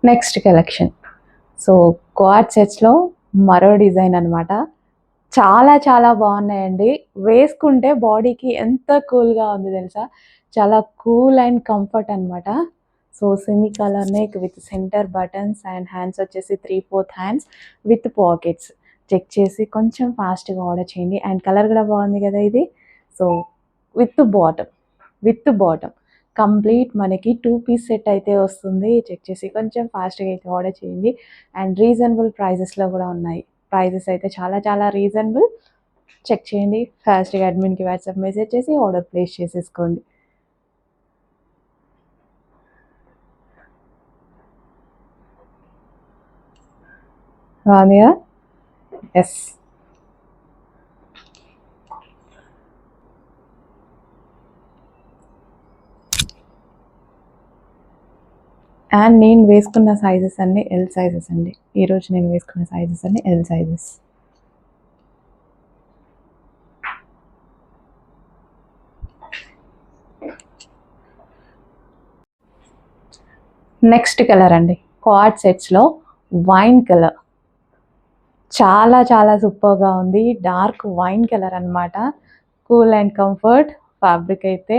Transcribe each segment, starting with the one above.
Next collection. So quad సెట్స్లో మరో design అనమాట. చాలా చాలా బాగున్నాయండి. వేసుకుంటే బాడీకి ఎంత కూల్గా ఉంది తెలుసా. చాలా కూల్ అండ్ కంఫర్ట్ అనమాట. So semi colour neck with centre buttons and hands వచ్చేసి 3/4 హ్యాండ్స్ విత్ పాకెట్స్. చెక్ చేసి కొంచెం ఫాస్ట్గా ఆర్డర్ చేయండి. అండ్ కలర్ కూడా బాగుంది కదా ఇది. సో విత్ బాటమ్ కంప్లీట్ మనకి 2 పీస్ సెట్ అయితే వస్తుంది. చెక్ చేసి కొంచెం ఫాస్ట్గా అయితే ఆర్డర్ చేయండి. అండ్ రీజనబుల్ ప్రైజెస్లో కూడా ఉన్నాయి. ప్రైజెస్ అయితే చాలా చాలా రీజనబుల్. చెక్ చేయండి. ఫాస్ట్గా అడ్మిన్కి వాట్సాప్ మెసేజ్ చేసి ఆర్డర్ ప్లేస్ చేసేసుకోండి. బాగుందిగా. ఎస్. అండ్ నేను వేసుకున్న సైజెస్ అన్నీ ఎల్ సైజెస్ అండి. ఈరోజు నేను వేసుకున్న సైజెస్ అన్నీ ఎల్ సైజెస్. నెక్స్ట్ కలర్ అండి. క్వాడ్ సెట్స్లో వైన్ కలర్ చాలా చాలా సూపర్గా ఉంది. డార్క్ వైన్ కలర్ అనమాట. Cool and comfort. ఫ్యాబ్రిక్ అయితే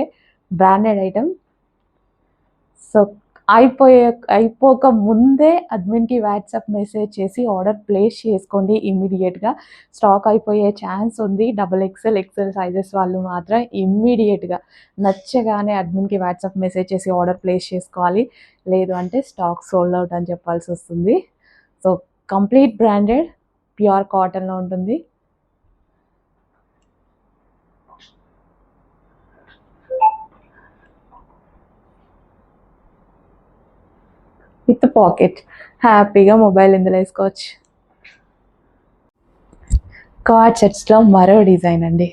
బ్రాండెడ్ ఐటమ్. సో అయిపోక ముందే అడ్మిన్కి వాట్సాప్ మెసేజ్ చేసి ఆర్డర్ ప్లేస్ చేసుకోండి. ఇమ్మీడియట్గా స్టాక్ అయిపోయే ఛాన్స్ ఉంది. XXL సైజెస్ వాళ్ళు మాత్రం ఇమ్మీడియట్గా నచ్చగానే అడ్మిన్కి వాట్సాప్ మెసేజ్ చేసి ఆర్డర్ ప్లేస్ చేసుకోవాలి. లేదు అంటే స్టాక్ సోల్డ్ అవుట్ అని చెప్పాల్సి వస్తుంది. సో కంప్లీట్ బ్రాండెడ్ ప్యూర్ కాటన్లో ఉంటుంది. With pocket. హ్యాపీగా మొబైల్ ఇందులో వేసుకోవచ్చు. కార్డ్ సెట్స్లో మరో డిజైన్ అండి.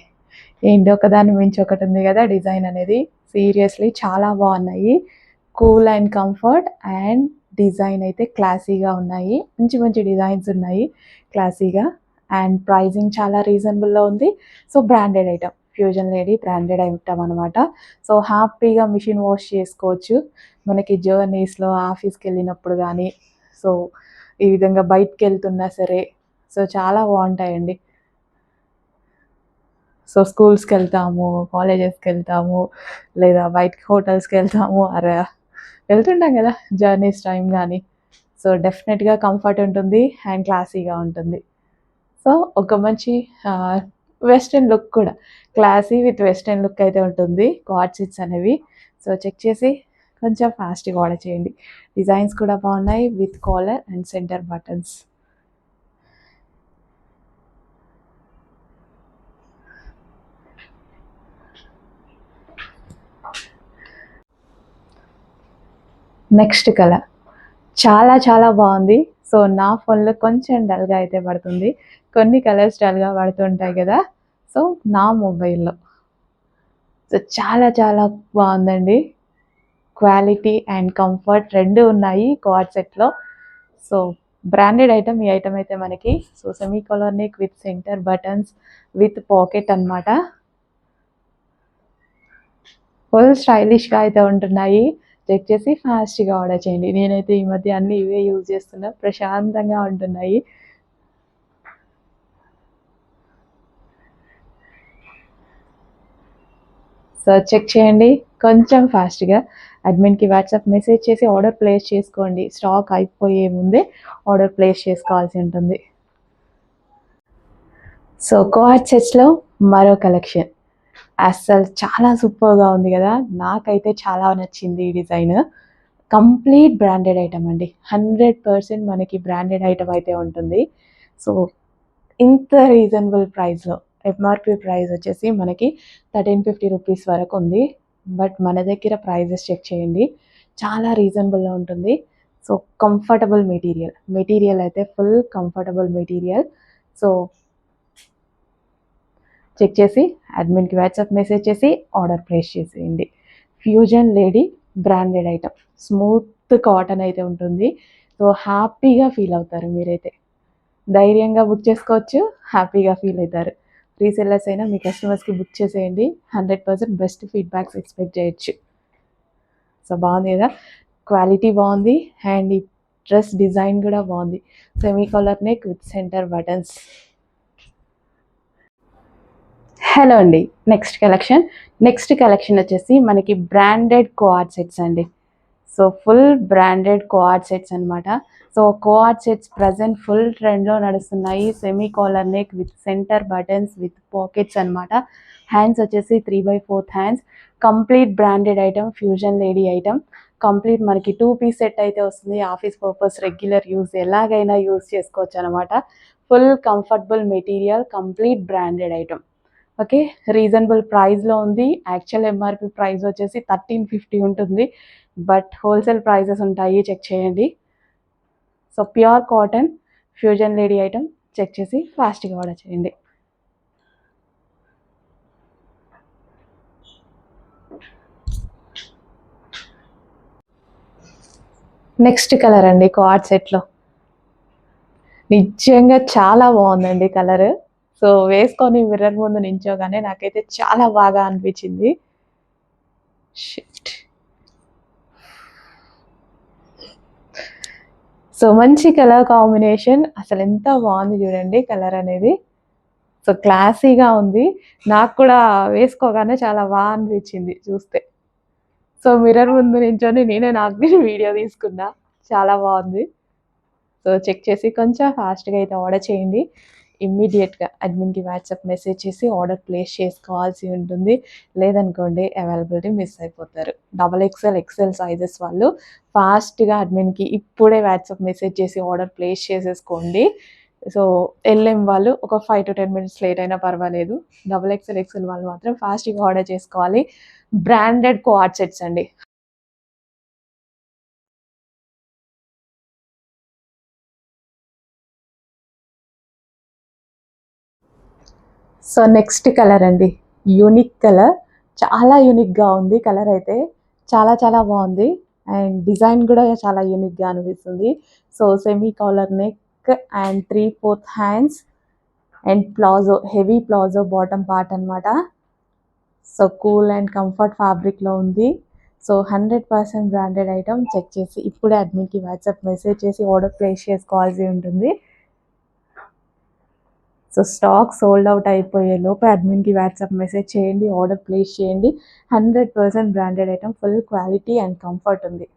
ఏంటి ఒకదాన్ని మించి ఒకటి ఉంది కదా డిజైన్ అనేది. సీరియస్లీ చాలా బాగున్నాయి. Cool and comfort and design అయితే క్లాసీగా ఉన్నాయి. మంచి మంచి డిజైన్స్ ఉన్నాయి క్లాసీగా. అండ్ ప్రైజింగ్ చాలా రీజనబుల్లో ఉంది. So branded item. Fusion lady branded item అనమాట. సో హ్యాపీగా మిషన్ వాష్ చేసుకోవచ్చు. మనకి జర్నీస్లో ఆఫీస్కి వెళ్ళినప్పుడు కానీ, సో ఈ విధంగా బయటకు వెళ్తున్నా సరే సో చాలా బాగుంటాయండి. సో స్కూల్స్కి వెళ్తాము, కాలేజెస్కి వెళ్తాము, లేదా బయటకి హోటల్స్కి వెళ్తాము, వెళ్తుంటాం కదా జర్నీస్ టైం కానీ. సో డెఫినెట్గా కంఫర్ట్ ఉంటుంది అండ్ క్లాసీగా ఉంటుంది. సో ఒక మంచి వెస్ట్రన్ లుక్ కూడా, క్లాసీ విత్ వెస్ట్రన్ లుక్ అయితే ఉంటుంది క్వాడ్ సెట్స్ అనేవి. సో చెక్ చేసి కొంచెం ఫాస్ట్గా ఆర్డర్ చేయండి. డిజైన్స్ కూడా బాగున్నాయి with collar and centre buttons. Next colour చాలా చాలా బాగుంది. సో నా ఫోన్లో కొంచెం డల్గా అయితే పడుతుంది. కొన్ని కలర్స్ డల్గా పడుతుంటాయి కదా. సో నా మొబైల్లో సో చాలా చాలా బాగుందండి. క్వాలిటీ అండ్ కంఫర్ట్ రెండు ఉన్నాయి క్వాడ్ సెట్లో. So branded item. ఈ ఐటమ్ అయితే మనకి so semi colour neck with centre buttons with pocket అనమాట. ఫుల్ స్టైలిష్గా అయితే ఉంటున్నాయి. చెక్ చేసి ఫాస్ట్గా ఆర్డర్ చేయండి. నేనైతే ఈ మధ్య అన్నీ ఇవే యూజ్ చేస్తున్నా. ప్రశాంతంగా ఉంటున్నాయి. సో చెక్ చేయండి కొంచెం ఫాస్ట్గా. అడ్మిన్కి వాట్సాప్ మెసేజ్ చేసి ఆర్డర్ ప్లేస్ చేసుకోండి. స్టాక్ అయిపోయే ముందే ఆర్డర్ ప్లేస్ చేసుకోవాల్సి ఉంటుంది. సో క్వాడ్ సెట్స్లో మరో కలెక్షన్. అస్సలు చాలా సూపర్గా ఉంది కదా. నాకైతే చాలా నచ్చింది ఈ డిజైన్. కంప్లీట్ బ్రాండెడ్ ఐటమ్ అండి. 100% మనకి బ్రాండెడ్ ఐటమ్ అయితే ఉంటుంది. సో ఇంత రీజనబుల్ ప్రైస్లో ఎంఆర్పి ప్రైస్ వచ్చేసి మనకి 1350 రూపీస్ వరకు ఉంది. బట్ మన దగ్గర ప్రైజెస్ చెక్ చేయండి, చాలా రీజనబుల్లో ఉంటుంది. సో కంఫర్టబుల్ మెటీరియల్ అయితే full comfortable material. So check చేసి అడ్మిన్కి వాట్సాప్ మెసేజ్ చేసి ఆర్డర్ ప్లేస్ చేసేయండి. Fusion lady branded item. Smooth cotton అయితే ఉంటుంది. సో హ్యాపీగా ఫీల్ అవుతారు మీరైతే. ధైర్యంగా బుక్ చేసుకోవచ్చు, హ్యాపీగా ఫీల్ అవుతారు. రీసెల్లర్స్ అయినా మీ కస్టమర్స్కి బుక్ చేసేయండి. 100% బెస్ట్ ఫీడ్బ్యాక్స్ ఎక్స్పెక్ట్ చేయొచ్చు. సో బాగుంది కదా, క్వాలిటీ బాగుంది. అండ్ ఈ డ్రెస్ డిజైన్ కూడా బాగుంది. Semi colour neck with centre buttons. Hello అండి, నెక్స్ట్ కలెక్షన్ వచ్చేసి మనకి బ్రాండెడ్ కోఆర్డ్ సెట్స్ అండి. So full branded coord sets అనమాట. So coord sets present full ట్రెండ్లో నడుస్తున్నాయి. Semi collar neck with centre buttons with pockets అనమాట. హ్యాండ్స్ వచ్చేసి 3/4 hands. Complete branded item, fusion lady item. Complete మనకి 2 piece set అయితే వస్తుంది. Office purpose, regular use ఎలాగైనా use చేసుకోవచ్చు అనమాట. Full comfortable material, complete branded item. Okay, reasonable ప్రైస్లో ఉంది. యాక్చువల్ ఎంఆర్పి ప్రైస్ వచ్చేసి 1350 ఉంటుంది, బట్ హోల్సేల్ ప్రైజెస్ ఉంటాయి, చెక్ చేయండి. So pure cotton fusion lady item, check చేసి ఫాస్ట్గా ఆర్డర్ చేయండి. నెక్స్ట్ కలర్ అండి, కోఆర్డ్ సెట్లో నిజంగా చాలా బాగుందండి కలర్. సో వేసుకొని మిర్రర్ ముందు నించోగానే నాకైతే చాలా బాగా అనిపించింది. సో మంచి కలర్ కాంబినేషన్, అసలు ఎంత బాగుంది చూడండి కలర్ అనేది. సో క్లాసీగా ఉంది, నాకు కూడా వేసుకోగానే చాలా బాగా అనిపించింది చూస్తే. సో మిర్రర్ ముందు నించొని నేనే నాకు వీడియో తీసుకున్నా, చాలా బాగుంది. సో చెక్ చేసి కొంచెం ఫాస్ట్గా అయితే ఆర్డర్ చేయండి. ఇమ్మీడియట్గా అడ్మిన్కి వాట్సాప్ మెసేజ్ చేసి ఆర్డర్ ప్లేస్ చేసుకోవాల్సి ఉంటుంది. లేదనుకోండి అవైలబిలిటీ మిస్ అయిపోతారు. XXL, XL సైజెస్ వాళ్ళు ఫాస్ట్గా అడ్మిన్కి ఇప్పుడే వాట్సాప్ మెసేజ్ చేసి ఆర్డర్ ప్లేస్ చేసేసుకోండి. సో LM వాళ్ళు ఒక 5 to 10 minutes లేట్ అయినా పర్వాలేదు. XXL, XL వాళ్ళు మాత్రం ఫాస్ట్గా ఆర్డర్ చేసుకోవాలి. బ్రాండెడ్ కోఆర్డ్ సెట్స్ అండి. సో నెక్స్ట్ కలర్ అండి, యూనిక్ కలర్, చాలా యూనిక్గా ఉంది కలర్ అయితే. చాలా చాలా బాగుంది అండ్ డిజైన్ కూడా చాలా యూనిక్గా అనిపిస్తుంది. So semi collar neck and 3/4 hands and palazzo, heavy palazzo bottom part అనమాట. సో కూల్ అండ్ కంఫర్ట్ ఫ్యాబ్రిక్లో ఉంది. So 100% branded item. చెక్ చేసి ఇప్పుడే అడ్మిన్కి వాట్సాప్ మెసేజ్ చేసి ఆర్డర్ ప్లేస్ చేసుకోవాల్సి ఉంటుంది. సో స్టాక్ సోల్డ్ అవుట్ అయిపోయే లోపు అడ్మిన్కి వాట్సాప్ మెసేజ్ చేయండి, ఆర్డర్ ప్లేస్ చేయండి. 100% branded item, full quality and comfort ఉంది.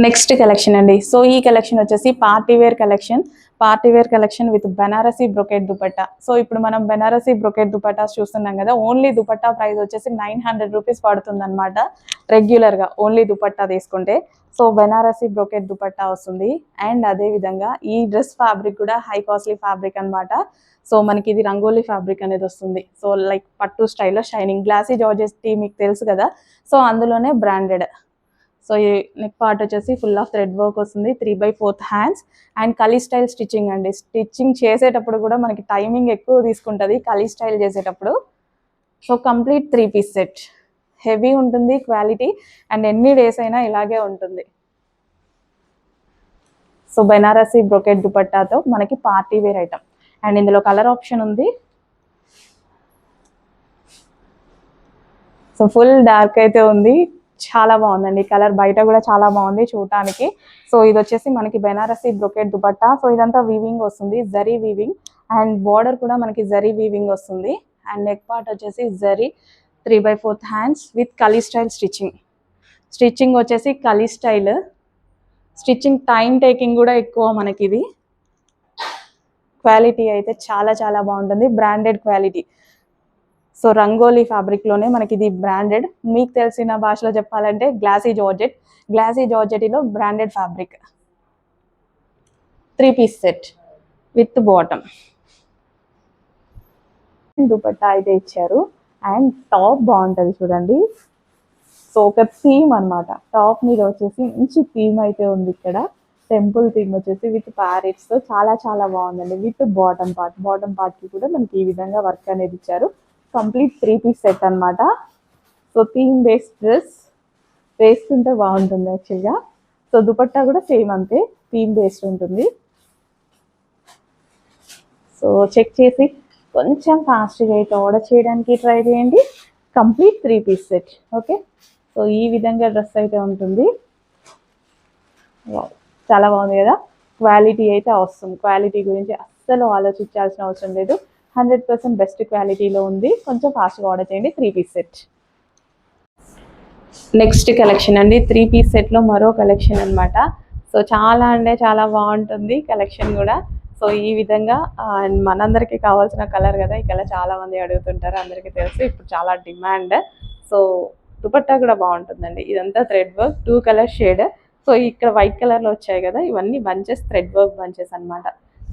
నెక్స్ట్ కలెక్షన్ అండి. సో ఈ కలెక్షన్ వచ్చేసి party wear collection with Banarasi brocade dupatta. So ఇప్పుడు మనం బెనారసీ బ్రొకెట్ దుపట్టాస్ చూస్తున్నాం కదా. ఓన్లీ దుపట్టా ప్రైస్ వచ్చేసి 900 రూపీస్ పడుతుంది అనమాట రెగ్యులర్గా, ఓన్లీ దుపట్టా తీసుకుంటే. సో బెనారసీ బ్రొకెట్ దుపట్టా వస్తుంది. అండ్ అదే విధంగా ఈ డ్రెస్ ఫ్యాబ్రిక్ కూడా హై కాస్ట్లీ ఫ్యాబ్రిక్ అనమాట. సో మనకి ఇది రంగోలీ ఫ్యాబ్రిక్ అనేది వస్తుంది. సో లైక్ పట్టు స్టైల్లో షైనింగ్ గ్లాసీ జార్జెస్ టీ మీకు తెలుసు కదా. సో అందులోనే బ్రాండెడ్. సో ఈ నెక్ పార్ట్ వచ్చేసి ఫుల్ ఆఫ్ థ్రెడ్ వర్క్ వస్తుంది. 3/4 hands and kali style stitching అండి. స్టిచ్చింగ్ చేసేటప్పుడు కూడా మనకి టైమింగ్ ఎక్కువ తీసుకుంటుంది కలీ స్టైల్ చేసేటప్పుడు. So complete 3 piece set, heavy ఉంటుంది క్వాలిటీ అండ్ ఎన్ని డేస్ అయినా ఇలాగే ఉంటుంది. సో బెనారసీ బ్రొకెట్ దుపట్టాతో మనకి పార్టీ వేర్ ఐటమ్. అండ్ ఇందులో కలర్ ఆప్షన్ ఉంది. సో ఫుల్ డార్క్ అయితే ఉంది, చాలా బాగుందండి కలర్, బయట కూడా చాలా బాగుంది చూడటానికి. సో ఇది వచ్చేసి మనకి బెనారసి బ్రొకెట్ దుపట్టా. సో ఇదంతా వీవింగ్ వస్తుంది, జరీ వీవింగ్, అండ్ బార్డర్ కూడా మనకి జరీ వీవింగ్ వస్తుంది. అండ్ నెక్ పార్ట్ వచ్చేసి zari 3/4 hands with kali style stitching. Stitching వచ్చేసి kali style. Stitching time taking కూడా ఎక్కువ మనకి. ఇది క్వాలిటీ అయితే చాలా చాలా బాగుంటుంది, బ్రాండెడ్ క్వాలిటీ. సో రంగోలీ ఫ్యాబ్రిక్లోనే మనకి ఇది బ్రాండెడ్. మీకు తెలిసిన భాషలో చెప్పాలంటే గ్లాసీ జార్జెట్. గ్లాసీ జార్జెట్లో branded fabric. 3-piece set with bottom, dupatta అయితే ఇచ్చారు. అండ్ టాప్ బాగుంటుంది చూడండి. సో ఒక థీమ్ అనమాట, టాప్ మీద వచ్చేసి మంచి థీమ్ అయితే ఉంది ఇక్కడ. టెంపుల్ థీమ్ వచ్చేసి విత్ ప్యారెట్స్, చాలా చాలా బాగుందండి. విత్ బాటమ్ పార్ట్కి కూడా మనకి ఈ విధంగా వర్క్ అనేది ఇచ్చారు. కంప్లీట్ 3-piece సెట్ అనమాట. సో థీమ్ బేస్డ్ డ్రెస్ వేసుకుంటే బాగుంటుంది యాక్చువల్గా. సో దుపట్టా కూడా సేమ్ అంతే, థీమ్ బేస్డ్ ఉంటుంది. సో చెక్ చేసి కొంచెం ఫాస్ట్గా అయితే ఆర్డర్ చేయడానికి ట్రై చేయండి. Complete 3-piece set. Okay, so ఈ విధంగా డ్రెస్ అయితే ఉంటుంది. చాలా బాగుంది కదా. క్వాలిటీ అయితే అవసరం, క్వాలిటీ గురించి అస్సలు ఆలోచించాల్సిన అవసరం లేదు. 100% బెస్ట్ క్వాలిటీలో ఉంది. కొంచెం ఫాస్ట్గా ఆర్డర్ చేయండి. 3-piece set. నెక్స్ట్ కలెక్షన్ అండి, 3-piece సెట్లో మరో కలెక్షన్ అనమాట. సో చాలా అంటే చాలా బాగుంటుంది కలెక్షన్ కూడా. సో ఈ విధంగా మనందరికీ కావాల్సిన కలర్ కదా, ఈ కలర్ చాలా మంది అడుగుతుంటారు, అందరికీ తెలుసు, ఇప్పుడు చాలా డిమాండ్. సో దుపట్టా కూడా బాగుంటుందండి. ఇదంతా thread work, 2 colour shade. So ఇక్కడ వైట్ కలర్లో వచ్చాయి కదా, ఇవన్నీ బంచెస్, థ్రెడ్ వర్క్ బంచెస్ అనమాట.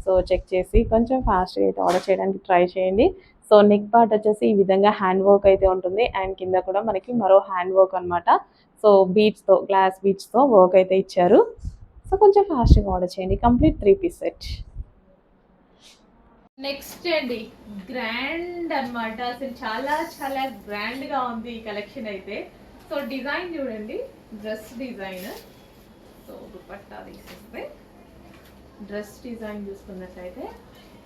సో చెక్ చేసి కొంచెం ఫాస్ట్గా అయితే ఆర్డర్ చేయడానికి ట్రై చేయండి. సో నెక్ పార్ట్ వచ్చేసి ఈ విధంగా హ్యాండ్ వర్క్ అయితే ఉంటుంది. అండ్ కింద కూడా మనకి మరో హ్యాండ్ వర్క్ అనమాట. సో బీడ్స్తో, గ్లాస్ బీడ్స్తో వర్క్ అయితే ఇచ్చారు. సో కొంచెం ఫాస్ట్గా ఆర్డర్ చేయండి. Complete 3-piece set. నెక్స్ట్ అండి, గ్రాండ్ అనమాట. అసలు చాలా చాలా గ్రాండ్గా ఉంది ఈ కలెక్షన్ అయితే. సో డిజైన్ చూడండి, డ్రెస్ డిజైన్. సో దుపట్టా తీసేస్తే డ్రెస్ డిజైన్ చూసుకున్నట్లయితే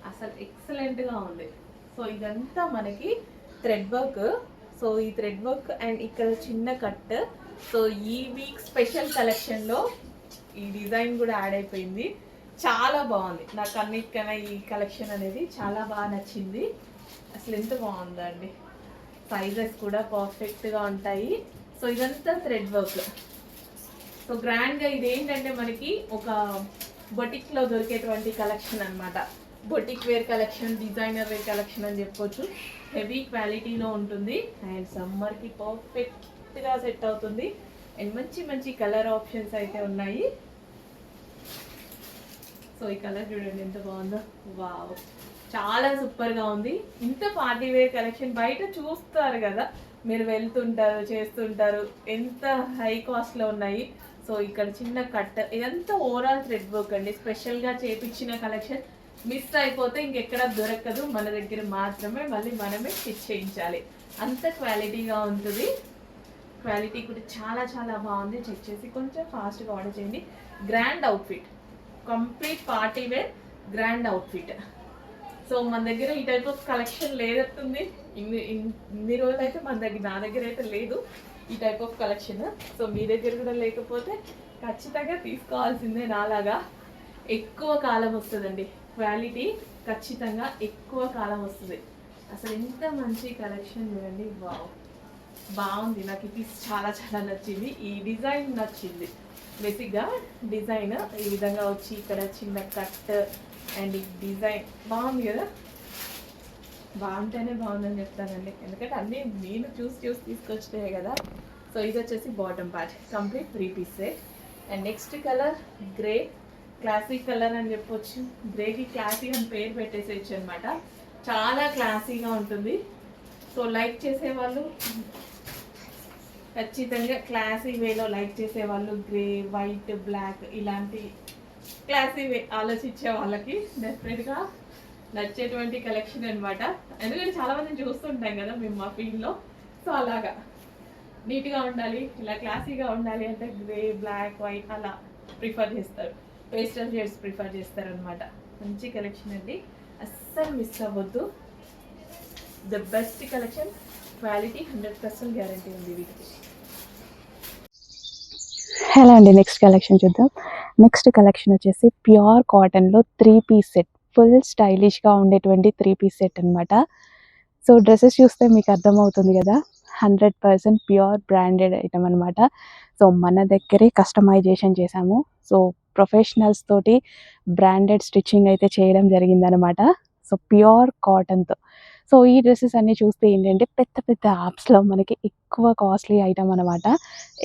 అసలు ఎక్సలెంట్గా ఉంది. సో ఇదంతా మనకి థ్రెడ్ వర్క్. సో ఈ థ్రెడ్ వర్క్ అండ్ ఇక్కడ చిన్న కట్. సో ఈ వీక్ స్పెషల్ కలెక్షన్లో ఈ డిజైన్ కూడా యాడ్ అయిపోయింది. చాలా బాగుంది, నాకు అన్నిటికన్నా ఈ కలెక్షన్ అనేది చాలా బాగా నచ్చింది. అసలు ఎంత బాగుందండి, సైజెస్ కూడా పర్ఫెక్ట్గా ఉంటాయి. సో ఇదంతా థ్రెడ్ వర్క్. సో గ్రాండ్గా ఇది ఏంటంటే మనకి ఒక బొటిక్లో దొరికేటువంటి కలెక్షన్ అనమాట. Boutique wear collection, designer wear collection అని చెప్పొచ్చు. హెవీ క్వాలిటీలో ఉంటుంది అండ్ సమ్మర్కి పర్ఫెక్ట్గా సెట్ అవుతుంది. అండ్ మంచి మంచి కలర్ ఆప్షన్స్ అయితే ఉన్నాయి. సో ఈ కలర్ చూడండి ఎంత బాగుందో, వావ్, చాలా సూపర్గా ఉంది. ఇంత పార్టీ వేర్ కలెక్షన్ బయట చూస్తారు కదా, మీరు వెళ్తుంటారు, చేస్తుంటారు, ఎంత హై కాస్ట్లో ఉన్నాయి. సో ఇక్కడ చిన్న కట్, ఇదంతా ఓవరాల్ థ్రెడ్ వర్క్ అండి. స్పెషల్గా చేపించిన కలెక్షన్, మిస్ అయిపోతే ఇంకెక్కడ దొరకదు, మన దగ్గర మాత్రమే, మళ్ళీ మనమే స్టిచ్ చేయించాలి, అంత క్వాలిటీగా ఉంటుంది. క్వాలిటీ కూడా చాలా చాలా బాగుంది. చెక్ చేసి కొంచెం ఫాస్ట్గా ఆర్డర్ చేయండి. Grand outfit, complete party wear grand outfit. So మన దగ్గర ఈ టైప్ ఆఫ్ కలెక్షన్ లేదట్టుంది. ఇన్ని రోజులు అయితే నా దగ్గర అయితే లేదు ఈ టైప్ ఆఫ్ కలెక్షన్. సో మీ దగ్గర కూడా లేకపోతే ఖచ్చితంగా తీసుకోవాల్సిందే. నాలాగా ఎక్కువ కాలం వస్తుందండి, క్వాలిటీ ఖచ్చితంగా ఎక్కువ కాలం వస్తుంది. అసలు ఎంత మంచి కలెక్షన్ చూడండి, వావ్, బాగుంది. నాకు ఇది చాలా చాలా నచ్చింది. ఈ డిజైన్ నచ్చింది. బేసిక్గా డిజైన్ ఈ విధంగా వచ్చి ఇక్కడ చిన్న కట్ అండ్ ఈ డిజైన్ బాగుంది కదా. బాగుంటేనే బాగుందని చెప్తానండి, ఎందుకంటే అన్నీ నేను చూసి తీసుకొచ్చినాయి కదా. సో ఇది వచ్చేసి bottom part, complete 3-piece set. And next colour grey, classic colour అని చెప్పొచ్చు. గ్రేకి క్లాసీ అని పేరు పెట్టేసేయచ్చు అనమాట. చాలా క్లాసీగా ఉంటుంది. సో లైక్ చేసేవాళ్ళు ఖచ్చితంగా, క్లాసీ వేలో లైక్ చేసేవాళ్ళు, గ్రే, వైట్, బ్లాక్ ఇలాంటి క్లాసీ వే ఆలోచించే వాళ్ళకి డెఫినెట్గా నచ్చేటువంటి కలెక్షన్ అనమాట. ఎందుకంటే చాలామందిని చూస్తుంటాం కదా మేము మా ఫీల్డ్లో. సో అలాగా నీట్గా ఉండాలి, ఇలా క్లాసీగా ఉండాలి అంటే గ్రే, బ్లాక్, వైట్ అలా ప్రిఫర్ చేస్తారు, పేస్టల్ షేడ్స్ ప్రిఫర్ చేస్తారు అనమాట. మంచి కలెక్షన్ అండి, అస్సలు మిస్ అవ్వద్దు. The best collection, quality 100% guarantee ఉంది వీటికి. హలో అండి, నెక్స్ట్ కలెక్షన్ చూద్దాం. నెక్స్ట్ కలెక్షన్ వచ్చేసి ప్యూర్ కాటన్లో 3 పీస్ సెట్, ఫుల్ స్టైలిష్గా ఉండేటువంటి 3 పీస్ సెట్ అనమాట. సో డ్రెస్సెస్ చూస్తే మీకు అర్థమవుతుంది కదా, 100% ప్యూర్ బ్రాండెడ్ ఐటమ్ అనమాట. సో మన దగ్గరే కస్టమైజేషన్ చేశాము. సో ప్రొఫెషనల్స్ తోటి బ్రాండెడ్ స్టిచ్చింగ్ అయితే చేయడం జరిగిందనమాట. సో ప్యూర్ కాటన్తో. సో ఈ డ్రెస్సెస్ అన్నీ చూస్తే ఏంటంటే పెద్ద పెద్ద యాప్స్లో మనకి ఎక్కువ కాస్ట్లీ ఐటమ్ అనమాట.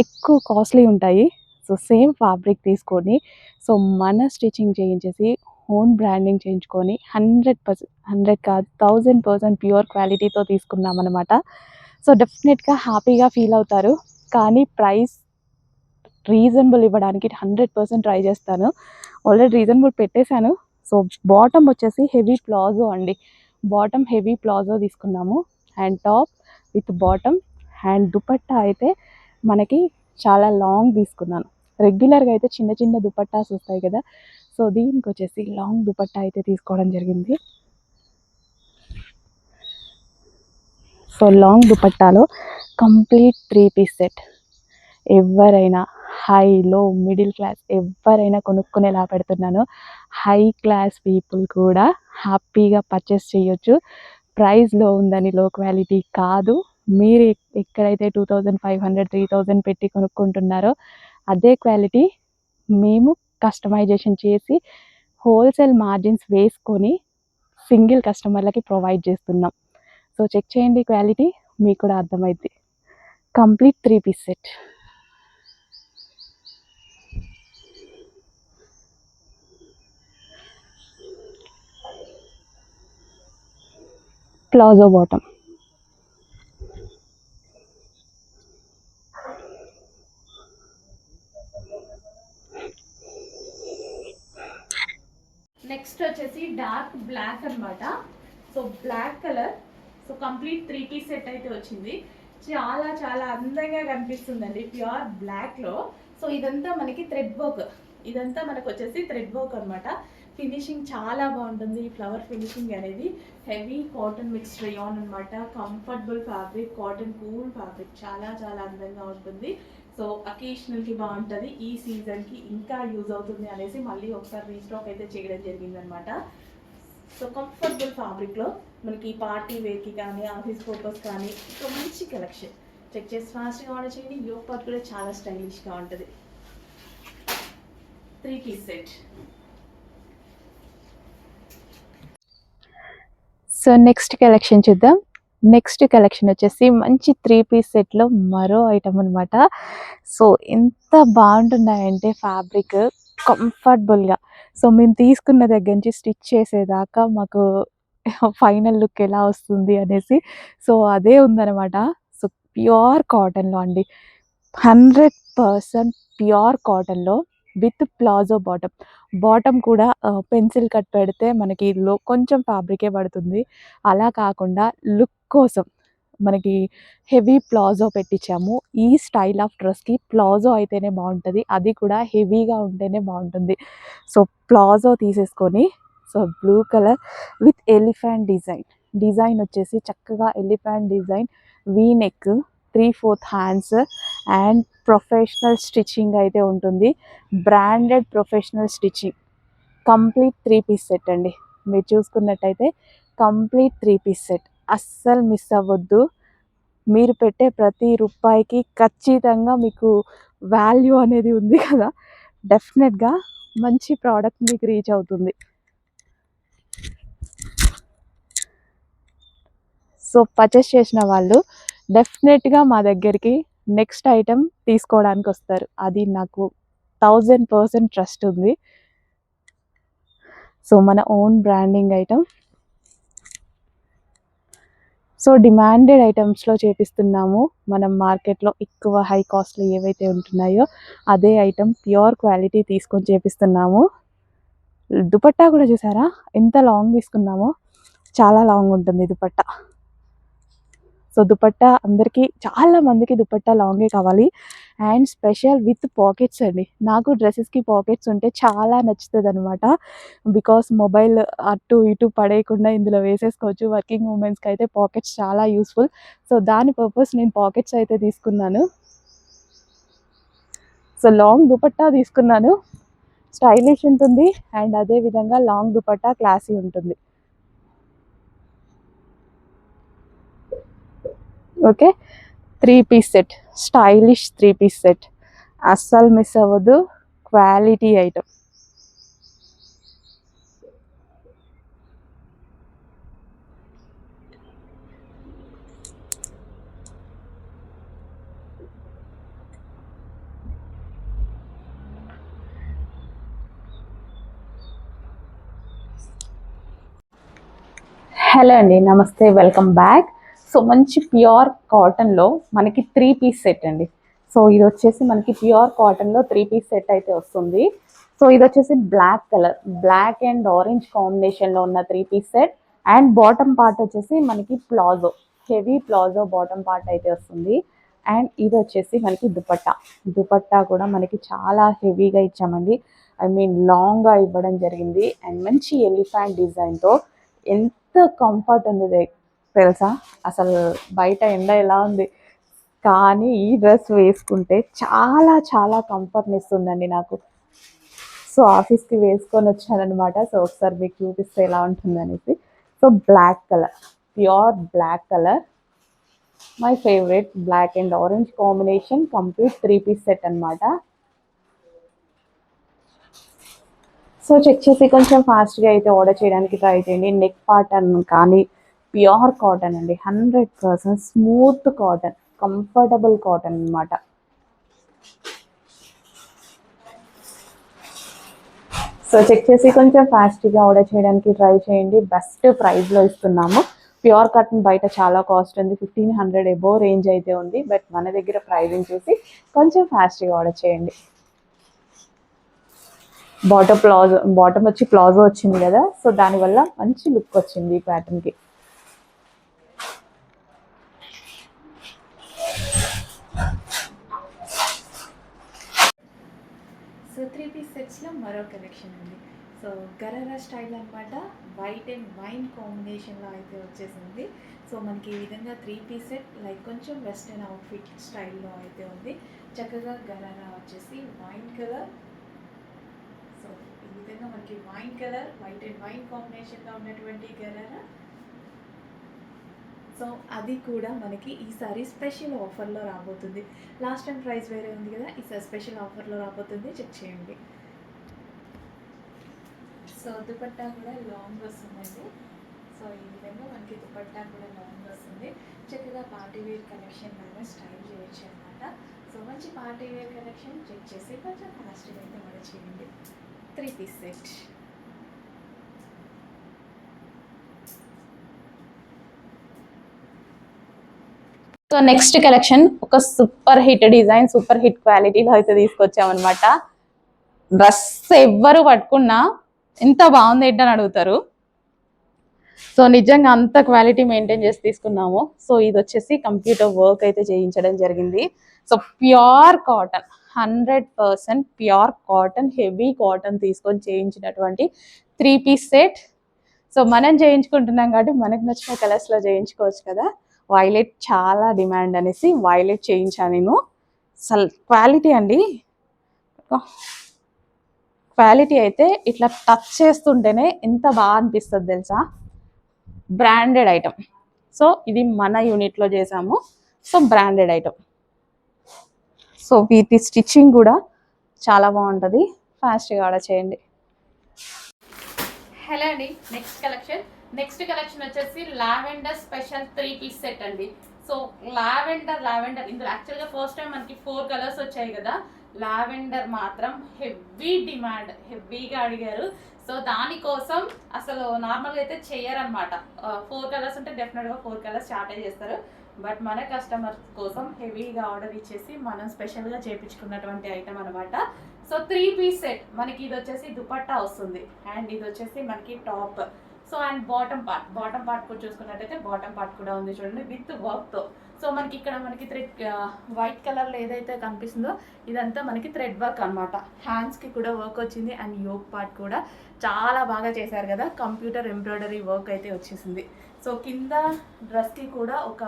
ఎక్కువ కాస్ట్లీ ఉంటాయి. సో సేమ్ ఫ్యాబ్రిక్ తీసుకొని, సో మన స్టిచ్చింగ్ చేయించేసి ఓన్ బ్రాండింగ్ చేయించుకొని 100%, 100 కాదు 1000% ప్యూర్ క్వాలిటీతో తీసుకున్నామన్నమాట. సో డెఫినెట్గా హ్యాపీగా ఫీల్ అవుతారు. కానీ ప్రైస్ రీజనబుల్ ఇవ్వడానికి 100% ట్రై చేస్తాను. ఆల్రెడీ రీజనబుల్ పెట్టేశాను. సో బాటమ్ వచ్చేసి హెవీ ప్లాజో అండి. బాటమ్ హెవీ ప్లాజో తీసుకున్నాము. And top with bottom. And dupatta అయితే మనకి చాలా లాంగ్ తీసుకున్నాను. రెగ్యులర్గా అయితే చిన్న చిన్న దుపట్టాస్ వస్తాయి కదా, సో దీనికి వచ్చేసి లాంగ్ దుపట్టా అయితే తీసుకోవడం జరిగింది. సో లాంగ్ దుపట్టాలో కంప్లీట్ 3 పీస్ సెట్. ఎవరైనా హై లో మిడిల్ క్లాస్ ఎవరైనా కొనుక్కునేలా పెడుతున్నాను. హై క్లాస్ పీపుల్ కూడా హ్యాపీగా పర్చేస్ చేయొచ్చు. ప్రైస్లో ఉందని లో క్వాలిటీ కాదు. మీరు ఎక్కడైతే 2500, 3000 పెట్టి కొనుక్కుంటున్నారో అదే క్వాలిటీ మేము కస్టమైజేషన్ చేసి హోల్సేల్ మార్జిన్స్ వేసుకొని సింగిల్ కస్టమర్లకి ప్రొవైడ్ చేస్తున్నాం. సో చెక్ చేయండి, క్వాలిటీ మీకు కూడా అర్థమైద్ది. Complete 3 piece set. Palazzo bottom. Next వచ్చేసి డార్క్ బ్లాక్ అన్నమాట. So black colour. So complete 3 piece set అయితే వచ్చింది. చాలా చాలా అందంగా కనిపిస్తుందండి ప్యూర్ బ్లాక్లో. సో ఇదంతా మనకి థ్రెడ్ వర్క్. ఇదంతా మనకు వచ్చేసి థ్రెడ్ వర్క్ అనమాట. ఫినిషింగ్ చాలా బాగుంటుంది. ఫ్లవర్ ఫినిషింగ్ అనేది హెవీ కాటన్ మిక్స్ రేయాన్ అనమాట. Comfortable fabric, cotton cool fabric. చాలా చాలా అందంగా ఉంటుంది. సో అకేషనల్కి బాగుంటుంది. ఈ సీజన్కి ఇంకా యూజ్ అవుతుంది అనేసి మళ్ళీ ఒకసారి రీస్టాక్ అయితే చేయడం జరిగిందనమాట. సో కంఫర్టబుల్ ఫ్యాబ్రిక్లో మనకి పార్టీ వేర్కి కానీ ఆఫీస్ పర్పస్ కానీ ఒక మంచి కలెక్షన్. చెక్ చేసి ఫాస్ట్గా ఆర్డర్ చేయండి. యోగ్ పార్ట్ కూడా చాలా స్టైలిష్గా ఉంటుంది. 3 piece set. So next collection చూద్దాం. నెక్స్ట్ కలెక్షన్ వచ్చేసి మంచి 3 పీస్ సెట్లో మరో ఐటమ్ అనమాట. సో ఎంత బాగుంటున్నాయంటే ఫ్యాబ్రిక్ కంఫర్టబుల్గా. సో మేము తీసుకున్న దగ్గర నుంచి స్టిచ్ చేసేదాకా మాకు ఫైనల్ లుక్ ఎలా వస్తుంది అనేసి సో అదే ఉందన్నమాట. సో ప్యూర్ కాటన్లో అండి, 100% ప్యూర్ కాటన్లో విత్ ప్లాజో బాటమ్. బాటమ్ కూడా పెన్సిల్ కట్ పెడితే మనకి కొంచెం ఫ్యాబ్రికే పడుతుంది. అలా కాకుండా లుక్ కోసం మనకి హెవీ ప్లాజో పెట్టించాము. ఈ స్టైల్ ఆఫ్ డ్రెస్కి ప్లాజో అయితేనే బాగుంటుంది, అది కూడా హెవీగా ఉంటేనే బాగుంటుంది. సో ప్లాజో తీసేసుకొని, so blue colour with elephant design వచ్చేసి చక్కగా elephant design, V neck, 3/4 hands and professional stitching అయితే ఉంటుంది. Branded professional stitching. Complete 3 piece set అండి. మీరు చూసుకున్నట్టయితే కంప్లీట్ 3 పీస్ సెట్. అస్సలు మిస్ అవ్వద్దు. మీరు పెట్టే ప్రతి రూపాయికి ఖచ్చితంగా మీకు వాల్యూ అనేది ఉంది కదా, డెఫినెట్గా మంచి ప్రోడక్ట్ మీకు రీచ్ అవుతుంది. సో పర్చేస్ చేసిన వాళ్ళు డెఫినెట్గా మా దగ్గరికి నెక్స్ట్ ఐటెం తీసుకోవడానికి వస్తారు. అది నాకు 1000% ట్రస్ట్ ఉంది. సో మన own branding item. So demanded ఐటమ్స్లో చేపిస్తున్నాము. మనం మార్కెట్లో ఎక్కువ హై కాస్ట్లో ఏవైతే ఉంటున్నాయో అదే ఐటమ్ ప్యూర్ క్వాలిటీ తీసుకొని చేపిస్తున్నాము. దుపట్టా కూడా చూసారా ఎంత లాంగ్ తీసుకున్నామో, చాలా లాంగ్ ఉంటుంది దుపట్టా. సో దుపట్టా అందరికీ, చాలా మందికి దుపట్టా లాంగే కావాలి. అండ్ స్పెషల్ విత్ పాకెట్స్ అండి. నాకు డ్రెస్సెస్కి పాకెట్స్ ఉంటే చాలా నచ్చుతుంది అనమాట. బికాస్ మొబైల్ అటు ఇటు పడేయకుండా ఇందులో వేసేసుకోవచ్చు. వర్కింగ్ ఉమెన్స్కి అయితే పాకెట్స్ చాలా యూస్ఫుల్. సో దాని పర్పస్ నేను పాకెట్స్ అయితే తీసుకున్నాను. సో లాంగ్ దుపట్టా తీసుకున్నాను, స్టైలిష్ ఉంటుంది అండ్ అదే విధంగా లాంగ్ దుపట్టా క్లాసీ ఉంటుంది. Okay, 3-piece set, stylish 3-piece set, అస్సలు మిస్ అవ్వదు, క్వాలిటీ ఐటమ్. హలో అండి, నమస్తే, వెల్కమ్ బ్యాక్. సో మంచి ప్యూర్ కాటన్లో మనకి 3-piece సెట్ అండి. సో ఇది వచ్చేసి మనకి ప్యూర్ కాటన్లో 3-piece సెట్ అయితే వస్తుంది. సో ఇది వచ్చేసి black colour, black and orange కాంబినేషన్లో ఉన్న 3-piece set. And bottom part వచ్చేసి మనకి palazzo, heavy palazzo bottom part అయితే వస్తుంది. అండ్ ఇది వచ్చేసి మనకి దుపట్టా, దుపట్టా కూడా మనకి చాలా హెవీగా ఇచ్చామండి. ఐ మీన్ లాంగ్గా ఇవ్వడం జరిగింది అండ్ మంచి ఎలిఫెంట్ డిజైన్తో. ఎంత కంఫర్ట్ ఉంది తెలుసా, అసలు బయట ఎండ ఎలా ఉంది కానీ ఈ డ్రెస్ వేసుకుంటే చాలా చాలా కంఫర్ట్ని ఇస్తుందండి నాకు. సో ఆఫీస్కి వేసుకొని వచ్చానమాట. సో ఒకసారి మీకు చూపిస్తే ఎలా ఉంటుంది అనేసి. So black colour, pure black colour, my favourite, black and orange combination, complete 3-piece set అనమాట. సో చెక్ చేసి కొంచెం ఫాస్ట్గా అయితే ఆర్డర్ చేయడానికి ట్రై చేయండి. నెక్ పార్ట్ కానీ ప్యూర్ కాటన్ అండి, 100% స్మూత్ కాటన్, కంఫర్టబుల్ కాటన్ అనమాట. సో చెక్ చేసి కొంచెం ఫాస్ట్గా ఆర్డర్ చేయడానికి ట్రై చేయండి. బెస్ట్ ప్రైస్లో ఇస్తున్నాము. ప్యూర్ కాటన్ బయట చాలా కాస్ట్ ఉంది, 1500 ఎబో రేంజ్ అయితే ఉంది. బట్ మన దగ్గర ప్రైజింగ్ చూసి కొంచెం ఫాస్ట్గా ఆర్డర్ చేయండి. బాటమ్ వచ్చి ప్లాజో వచ్చింది కదా, సో దానివల్ల మంచి లుక్ వచ్చింది ఈ ప్యాటర్న్కి. సో 3-piece సెట్స్లో మరో కలెక్షన్ ఉంది. సో గరారా స్టైల్ అనమాట, వైట్ అండ్ వైన్ కాంబినేషన్లో అయితే వచ్చేసింది. సో మనకి ఈ విధంగా 3-piece సెట్ లైక్ కొంచెం వెస్టర్న్ అవుట్ఫిట్ స్టైల్లో అయితే ఉంది. చక్కగా గరారా వచ్చేసి వైన్ కలర్. సో ఈ విధంగా మనకి wine colour, white and wine కాంబినేషన్లో ఉన్నటువంటి గరారా. సో అది కూడా మనకి ఈసారి స్పెషల్ ఆఫర్లో రాబోతుంది. లాస్ట్ టైం ప్రైస్ వేరే ఉంది కదా, ఈసారి స్పెషల్ ఆఫర్లో రాబోతుంది, చెక్ చేయండి. సో దుపట్టా కూడా లాంగ్ వస్తుందండి. సో ఈ విధంగా మనకి దుపట్టా కూడా లాంగ్ వస్తుంది. చక్కగా పార్టీ వేర్ కలెక్షన్ లాగా స్టైల్ చేయొచ్చు అనమాట. సో మంచి పార్టీ వేర్ కలెక్షన్ చెక్ చేసి కొంచెం ఫాస్ట్గా అయితే ఆర్డర్ చేయండి. 3-piece set. So next collection ఒక super hit design, super hit క్వాలిటీలో అయితే తీసుకొచ్చామన్నమాట. డ్రెస్ ఎవ్వరు పట్టుకున్నా ఎంత బాగుంది ఏంటని అడుగుతారు. సో నిజంగా అంత క్వాలిటీ మెయింటైన్ చేసి తీసుకున్నాము. సో ఇది వచ్చేసి కంప్యూటర్ వర్క్ అయితే చేయించడం జరిగింది. So pure cotton, 100% pure cotton, heavy cotton తీసుకొని చేయించినటువంటి 3-piece సెట్. సో మనం చేయించుకుంటున్నాం కాబట్టి మనకు నచ్చిన కలర్స్లో చేయించుకోవచ్చు కదా. వైలెట్ చాలా డిమాండ్ అనేసి వైలెట్ చేయించాను నేను. అసలు క్వాలిటీ అండి, క్వాలిటీ అయితే ఇట్లా టచ్ చేస్తుంటేనే ఎంత బాగా అనిపిస్తుంది తెలుసా. Branded item. సో ఇది మన యూనిట్లో చేసాము. So branded item. సో వీటి స్టిచ్చింగ్ కూడా చాలా బాగుంటుంది. ఫాస్ట్గా ఆర్డర్ చేయండి. హలో అండి, నెక్స్ట్ కలెక్షన్ వచ్చేసి లావెండర్ స్పెషల్ 3-piece సెట్ అండి. సో లావెండర్ ఇందులో యాక్చువల్గా ఫస్ట్ టైం మనకి 4 కలర్స్ వచ్చాయి కదా. లావెండర్ మాత్రం హెవీ డిమాండ్, హెవీగా అడిగారు. సో దానికోసం అసలు నార్మల్గా అయితే చేయరనమాట. 4 కలర్స్ ఉంటే డెఫినెట్గా 4 కలర్స్ స్టార్ట్ చేస్తారు. బట్ మన కస్టమర్ కోసం హెవీగా ఆర్డర్ ఇచ్చేసి మనం స్పెషల్గా చేయించుకున్నటువంటి ఐటమ్ అనమాట. సో 3-piece సెట్ మనకి ఇది వచ్చేసి దుపట్టా వస్తుంది అండ్ ఇది వచ్చేసి మనకి top. So and bottom part కూడా చూసుకున్నట్టయితే బాటమ్ పార్ట్ కూడా ఉంది చూడండి విత్ వర్క్తో. సో మనకి ఇక్కడ మనకి థ్రెడ్ వైట్ కలర్లో ఏదైతే కనిపిస్తుందో ఇదంతా మనకి థ్రెడ్ వర్క్ అనమాట. హ్యాండ్స్కి కూడా వర్క్ వచ్చింది అండ్ యోక్ పార్ట్ కూడా చాలా బాగా చేశారు కదా. కంప్యూటర్ ఎంబ్రాయిడరీ వర్క్ అయితే వచ్చేసింది. సో కింద డ్రెస్కి కూడా ఒక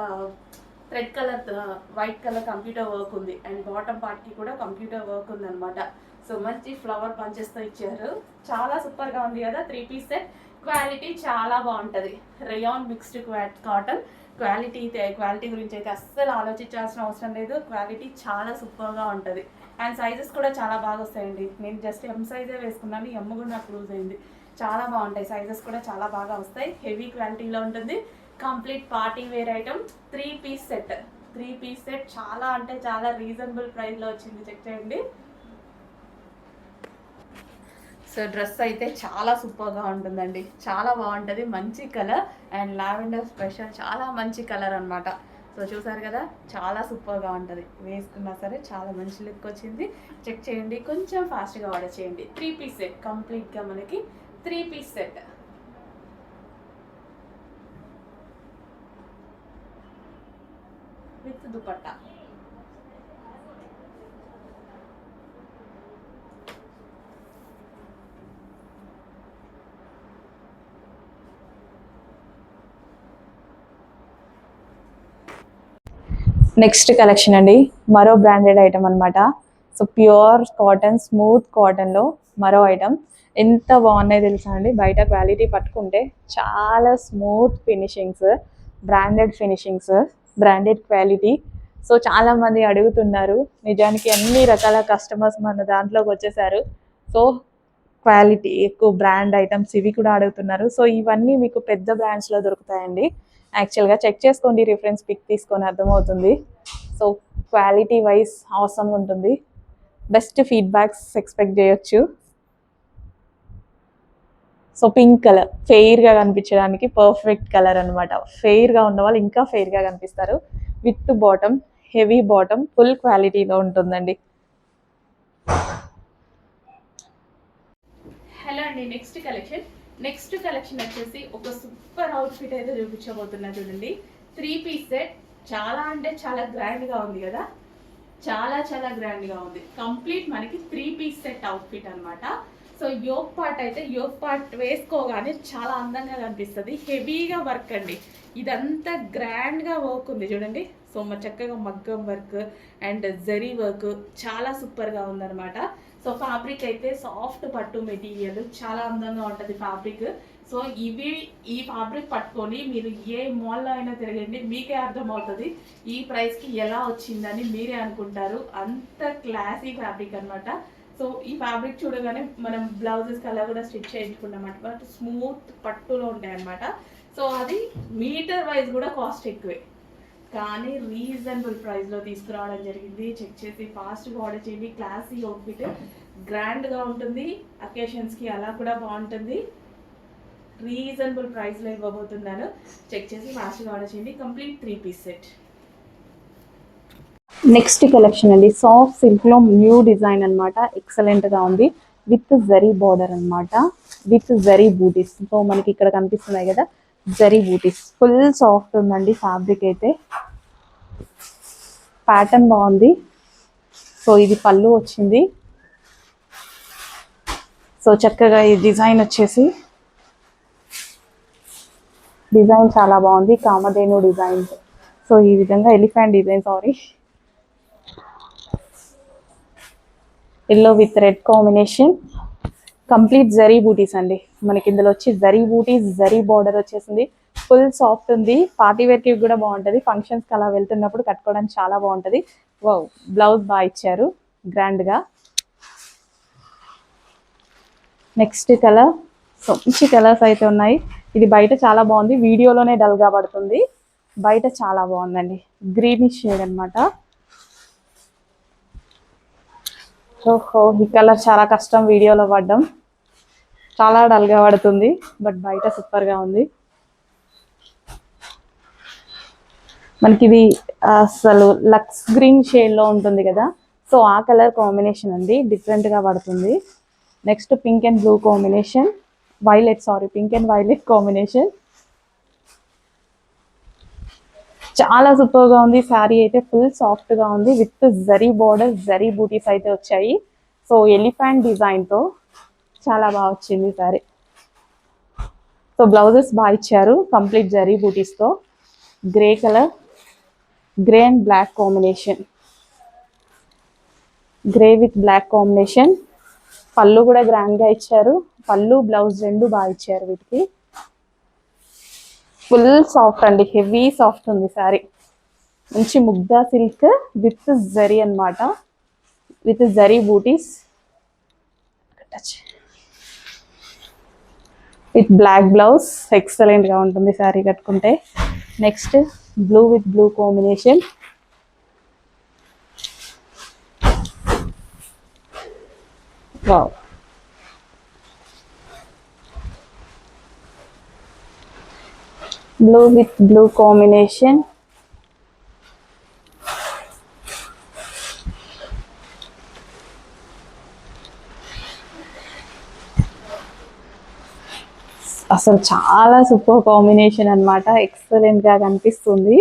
thread colour white colour computer work ఉంది అండ్ బాటమ్ పార్ట్కి కూడా కంప్యూటర్ వర్క్ ఉంది అనమాట. సో మంచి ఫ్లవర్ పంచెస్తో ఇచ్చారు. చాలా సూపర్గా ఉంది కదా 3 పీస్ సెట్. క్వాలిటీ చాలా బాగుంటుంది. Rayon mixed cotton. క్వాలిటీ గురించి అయితే అస్సలు ఆలోచించాల్సిన అవసరం లేదు. క్వాలిటీ చాలా సూపర్గా ఉంటుంది అండ్ సైజెస్ కూడా చాలా బాగా వస్తాయండి. నేను జస్ట్ ఎం సైజే వేసుకున్నాను, ఎమ్ కూడా నాకు లూజ్ అయింది. చాలా బాగుంటాయి, సైజెస్ కూడా చాలా బాగా వస్తాయి. హెవీ క్వాలిటీలో ఉంటుంది. Complete party wear item. 3 piece set. 3 piece set చాలా అంటే చాలా రీజనబుల్ ప్రైస్లో వచ్చింది. చెక్ చేయండి. సో డ్రెస్ అయితే చాలా సూపర్గా ఉంటుందండి, చాలా బాగుంటుంది. మంచి కలర్ అండ్ లావెండర్ స్పెషల్, చాలా మంచి కలర్ అనమాట. సో చూసారు కదా, చాలా సూపర్గా ఉంటుంది. వేసుకున్నా సరే చాలా మంచి లుక్ వచ్చింది. చెక్ చేయండి, కొంచెం ఫాస్ట్గా ఆర్డర్ చేయండి. 3 పీస్ సెట్ కంప్లీట్గా మనకి 3 piece set. With dupatta. Next collection అండి, మరో బ్రాండెడ్ ఐటమ్ అనమాట. సో ప్యూర్ కాటన్, స్మూత్ కాటన్లో మరో ఐటమ్. ఎంత బాగున్నాయి తెలుసా అండి. బయట క్వాలిటీ పట్టుకుంటే చాలా smooth finishings, branded finishings, branded quality. So చాలామంది అడుగుతున్నారు. నిజానికి అన్ని రకాల కస్టమర్స్ మన దాంట్లోకి వచ్చేసారు. సో క్వాలిటీ ఎక్కువ బ్రాండ్ ఐటమ్స్ ఇవి కూడా అడుగుతున్నారు. సో ఇవన్నీ మీకు పెద్ద బ్రాండ్స్లో దొరుకుతాయండి. యాక్చువల్గా చెక్ చేసుకోండి, రిఫరెన్స్ పిక్ తీసుకొని అర్థమవుతుంది. సో క్వాలిటీ వైజ్ అవసరం ఉంటుంది. బెస్ట్ ఫీడ్బ్యాక్స్ ఎక్స్పెక్ట్ చేయొచ్చు. సో పింక్ కలర్ ఫెయిర్గా కనిపించడానికి పర్ఫెక్ట్ కలర్ అనమాట. ఫెయిర్గా ఉన్న వాళ్ళు ఇంకా ఫెయిర్గా కనిపిస్తారు. With bottom, heavy bottom, full క్వాలిటీలో ఉంటుందండి. హలో అండి, నెక్స్ట్ కలెక్షన్ వచ్చేసి ఒక సూపర్ అవుట్ఫిట్ అయితే చూపించబోతున్నా చూడండి. 3 పీస్ సెట్. చాలా అంటే చాలా గ్రాండ్గా ఉంది కదా, చాలా చాలా గ్రాండ్గా ఉంది. కంప్లీట్ మనకి 3 పీస్ సెట్ అవుట్ఫిట్ అనమాట. సో యోక్ పార్ట్ వేసుకోగానే చాలా అందంగా కనిపిస్తుంది. హెవీగా వర్క్ అండి, ఇదంతా గ్రాండ్గా వర్క్ ఉంది చూడండి. సో చక్కగా మగ్గం వర్క్ అండ్ జరీ వర్క్ చాలా సూపర్గా ఉందన్నమాట. సో ఫ్యాబ్రిక్ అయితే సాఫ్ట్ పట్టు మెటీరియల్, చాలా అందంగా ఉంటుంది ఫ్యాబ్రిక్. సో ఈ ఫ్యాబ్రిక్ పట్టుకొని మీరు ఏ మాల్లో అయినా తిరగండి, మీకే అర్థమవుతుంది ఈ ప్రైస్కి ఎలా వచ్చిందని మీరే అనుకుంటారు. అంత క్లాసీ ఫ్యాబ్రిక్ అనమాట. సో ఈ ఫ్యాబ్రిక్ చూడగానే మనం బ్లౌజెస్ అలా కూడా స్టిచ్ చేయించుకున్నాం అనమాట. స్మూత్ పట్టులో ఉంటాయి అనమాట. సో అది మీటర్ వైజ్ కూడా కాస్ట్ ఎక్కువే, కానీ రీజనబుల్ ప్రైస్లో తీసుకురావడం జరిగింది. చెక్ చేసి ఫాస్ట్గా ఆర్డర్ చేయండి. క్లాసీ అవుట్ఫిట్, గ్రాండ్గా ఉంటుంది, అకేషన్స్కి అలా కూడా బాగుంటుంది. రీజనబుల్ ప్రైస్లో ఇవ్వబోతున్నాను. చెక్ చేసి ఫాస్ట్గా ఆర్డర్ చేయండి. Complete 3 piece set. Next collection అండి, సాఫ్ట్ సిల్క్లో న్యూ డిజైన్ అనమాట. ఎక్సలెంట్గా ఉంది. విత్ జరీ బార్డర్ అనమాట, విత్ జరీ బూటీస్. సో మనకి ఇక్కడ కనిపిస్తున్నాయి కదా జరీ బూటీస్. ఫుల్ సాఫ్ట్ ఉందండి ఫ్యాబ్రిక్ అయితే. ప్యాటర్న్ బాగుంది. సో ఇది పళ్ళు వచ్చింది. సో చక్కగా ఈ డిజైన్ వచ్చేసి డిజైన్ చాలా బాగుంది. కామధేను డిజైన్. సో ఈ విధంగా elephant design, sari, yellow with red combination. Complete zari butis అండి. మనకి ఇందులో వచ్చి జరీ బూటీస్, జరీ బార్డర్ వచ్చేసింది. ఫుల్ సాఫ్ట్ ఉంది. పార్టీ వేర్కి కూడా బాగుంటుంది. ఫంక్షన్స్కి అలా వెళ్తున్నప్పుడు కట్టుకోవడానికి చాలా బాగుంటుంది. బ్లౌజ్ బాగా ఇచ్చారు గ్రాండ్గా. Next colour. సో మంచి కలర్స్ అయితే ఉన్నాయి. ఇది బయట చాలా బాగుంది, వీడియోలోనే డల్గా పడుతుంది, బయట చాలా బాగుందండి. గ్రీనిష్ షేడ్ అనమాట. ఓహో, ఈ కలర్ చాలా కష్టం వీడియోలో పడడం, చాలా డల్గా పడుతుంది, బట్ బయట సూపర్గా ఉంది. మనకి ఇది అసలు లక్స్ గ్రీన్ షేడ్లో ఉంటుంది కదా, సో ఆ కలర్ కాంబినేషన్ అండి, డిఫరెంట్గా పడుతుంది. Next pink and blue combination, pink and violet combination. చాలా సూపర్గా ఉంది. శారీ అయితే ఫుల్ సాఫ్ట్గా ఉంది, విత్ జరీ బార్డర్, జరీ బూటీస్ అయితే వచ్చాయి. సో ఎలిఫెంట్ డిజైన్తో చాలా బాగా వచ్చింది శారీ. సో బ్లౌజెస్ బాగా ఇచ్చారు, కంప్లీట్ జరీ బూటీస్తో. Grey colour, grey and black combination, grey with black combination. పళ్ళు కూడా గ్రాండ్ గా ఇచ్చారు, పళ్ళు బ్లౌజ్ రెండు బాగా ఇచ్చారు వీటికి. ఫుల్ సాఫ్ట్ అండి, హెవీ సాఫ్ట్ ఉంది సారీ. మంచి ముగ్ధా సిల్క్ విత్ జరీ అన్నమాట, with zari butis, with black blouse. Excellent గా ఉంటుంది సారీ కట్టుకుంటే. Next blue with blue combination. Wow, blue with blue combination. అసలు చాలా సూపర్ కాంబినేషన్ అన్నమాట, ఎక్సలెంట్ గా కనిపిస్తుంది.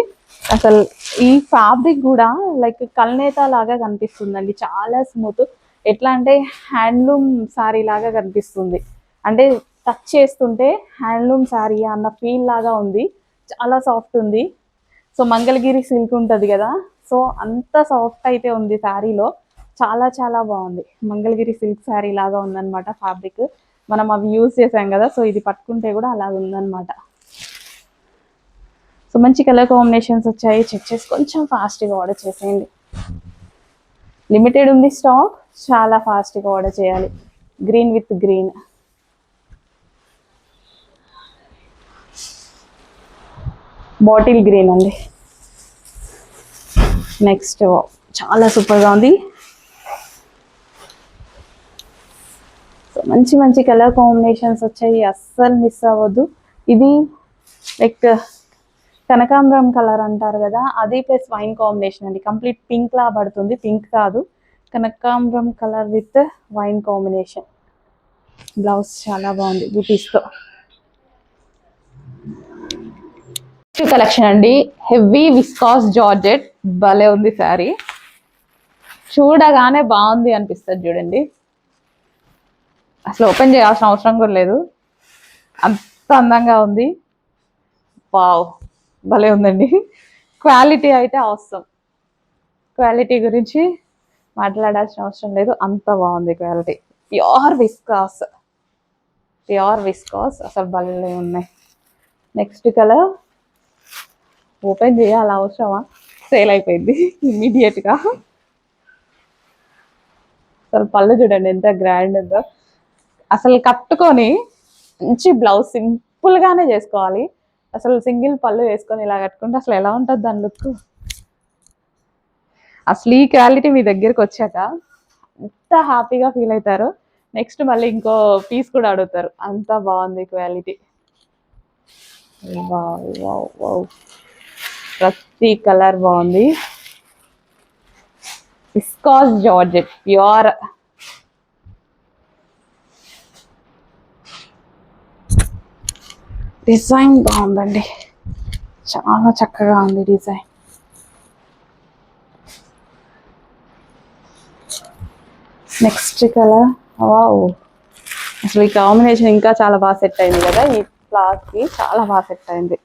అసలు ఈ ఫ్యాబ్రిక్ కూడా లైక్ కల్నేత లాగా కనిపిస్తుందండి, చాలా స్మూత్. ఎట్లా అంటే హ్యాండ్లూమ్ సారీ లాగా కనిపిస్తుంది, అంటే టచ్ చేస్తుంటే హ్యాండ్లూమ్ సారీ అన్న ఫీల్ లాగా ఉంది. చాలా సాఫ్ట్ ఉంది. సో మంగళగిరి సిల్క్ ఉంటుంది కదా, సో అంత సాఫ్ట్ అయితే ఉంది శారీలో. చాలా చాలా బాగుంది, మంగళగిరి సిల్క్ శారీ లాగా ఉందన్నమాట ఫ్యాబ్రిక్. మనం అవి యూజ్ చేసాం కదా, సో ఇది పట్టుకుంటే కూడా అలా ఉందన్నమాట. సో మంచి కలర్ కాంబినేషన్స్ వచ్చాయి. చెక్ చేసి కొంచెం ఫాస్ట్గా ఆర్డర్ చేసేయండి, లిమిటెడ్ ఉంది స్టాక్, చాలా ఫాస్ట్గా ఆర్డర్ చేయాలి. Green with green, bottle green అండి. నెక్స్ట్ చాలా సూపర్గా ఉంది. సో మంచి మంచి కలర్ కాంబినేషన్స్ వచ్చాయి, అస్సలు మిస్ అవ్వద్దు. ఇది లైక్ కనకాంబరం కలర్ అంటారు కదా, అది ప్లస్ వైన్ కాంబినేషన్ అండి. కంప్లీట్ పింక్ లా పడుతుంది, పింక్ కాదు, కనకాంబరం colour with wine combination. Blouse చాలా బాగుంది బూటీస్తో. కలెక్షన్ అండి, హెవీ విస్కాస్ జార్జెట్, భలే ఉంది శారీ. చూడగానే బాగుంది అనిపిస్తుంది చూడండి, అసలు ఓపెన్ చేయాల్సిన అవసరం కూడా లేదు, అంత అందంగా ఉంది. వావ్, భలే ఉందండి. క్వాలిటీ అయితే అవసరం, క్వాలిటీ గురించి మాట్లాడాల్సిన అవసరం లేదు, అంత బాగుంది quality. Pure viscous, pure viscous, అసలు భలే ఉన్నాయి. నెక్స్ట్ కలర్ ఓపెన్ చేయాలి అవసరమా, సేల్ అయిపోయింది ఇమ్మీడియట్గా. అసలు పళ్ళు చూడండి ఎంత గ్రాండ్ ఉందో, అసలు కట్టుకొని మంచి బ్లౌజ్ సింపుల్గానే చేసుకోవాలి. అసలు సింగిల్ పళ్ళు వేసుకొని ఇలా కట్టుకుంటే అసలు ఎలా ఉంటుంది దాని లుక్. అసలు ఈ క్వాలిటీ మీ దగ్గరికి వచ్చాక ఎంత హ్యాపీగా ఫీల్ అవుతారు. నెక్స్ట్ మళ్ళీ ఇంకో పీస్ కూడా అడుగుతారు, అంత బాగుంది క్వాలిటీ. వావ్ వావ్ వావ్, ప్రతి కలర్ బాగుంది. విస్కాస్ జార్జెట్ ప్యూర్, డిజైన్ బాగుందండి, చాలా చక్కగా ఉంది డిజైన్. నెక్స్ట్ కలర్, వావ్, అసలు ఈ కాంబినేషన్ ఇంకా చాలా బాగా సెట్ అయింది కదా, ఈ క్లాత్ కి చాలా బాగా సెట్ అయింది.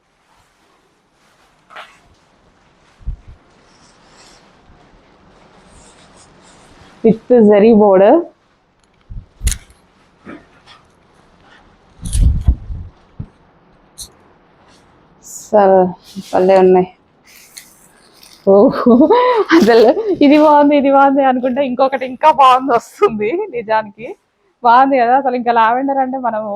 విత్ జరీ బోర్డర్, అసలు భలే ఉన్నాయి. ఓహో, అసలు ఇది బాగుంది ఇది బాగుంది అనుకుంటే ఇంకొకటి ఇంకా బాగుంది వస్తుంది. నిజానికి బాగుంది కదా, అసలు ఇంకా లావెండర్ అంటే మనము